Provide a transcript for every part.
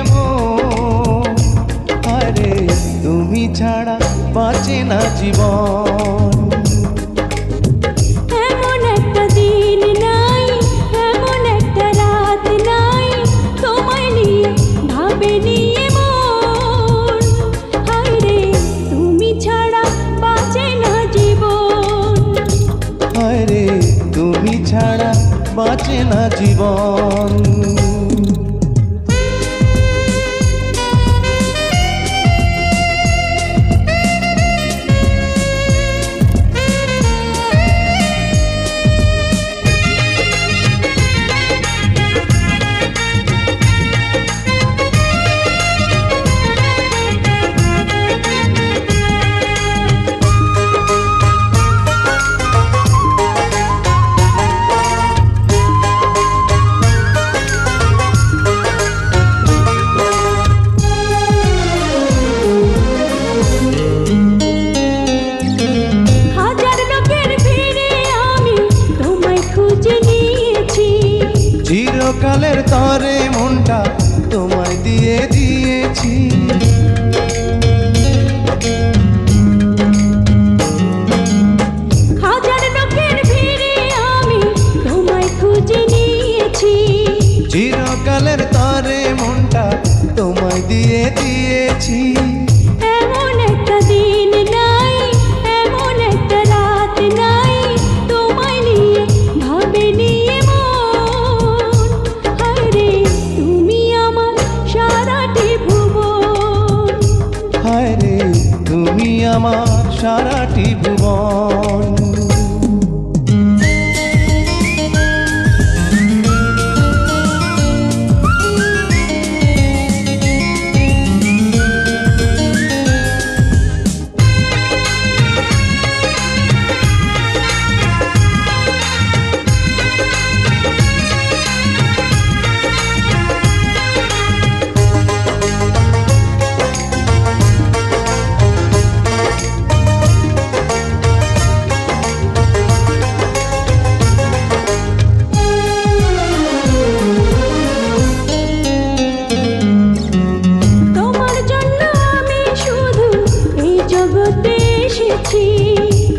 মন। আরে তুমি ছাড়া বাঁচে না জীবন। এমন একটা দিন নাই, এমন একটা রাত নাই, তোমায় নিয়ে ভাবে নিয়ে মন। হায়রে তুমি ছাড়া বাঁচে না জীবন। আরে তুমি ছাড়া বাঁচে না জীবন। চিরকালের তরে মনটা তোমায় দিয়ে দিয়েছি। হাজার লোকের ভিড়ে আমি তোমায় খুঁজে নিয়েছি। চিরকালের তরে মনটা তোমায় দিয়ে দিয়েছি। এমন একটা দিন নাই, এমন একটা রাত নাই, তোমায় নিয়ে ভাবে নিয়ে মন। হায়রে তুমি আমার সারাটি ভুবন। হায়রে তুমি আমার সারাটি ভুবন।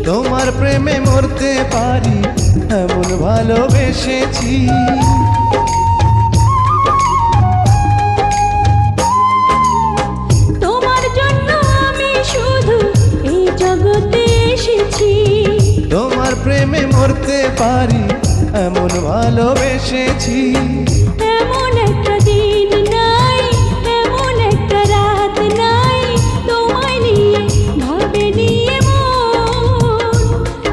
তোমার প্রেমে মরতে পারি এমন ভালোবেসেছি। তোমার জন্য আমি শুধু এই জগতে এসেছি। তোমার প্রেমে মরতে পারি এমন ভালোবেসেছি। এমন একটা দিন নাই, এমন একটা রাত নাই, তোমায় নিয়ে ভাবে নিয়ে মন।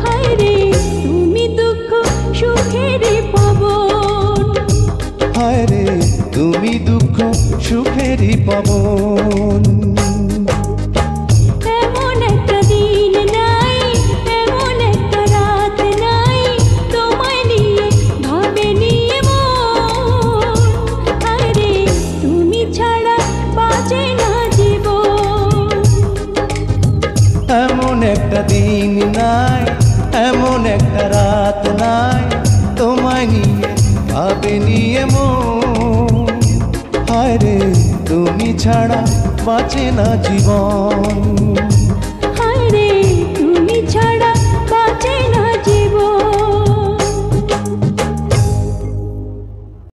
হায়রে তুমি দুঃখ সুখের পাবন। হায়রে তুমি দুঃখ সুখেরই পাবন। এমন একটা দিন নাই, এমন একটা রাত নাই, তোমায় নিয়ে ভাবে নিয়ে মন। হায়রে তুমি ছাড়া বাঁচে না জীবন। এমন একটা দিন নাই, এমন একটা রাত নাই, তোমায় নিয়ে ভাবে নিয়ে মন। হায়রে তুমি ছাড়া বাঁচে না জীবন। হায়রে তুমি ছাড়া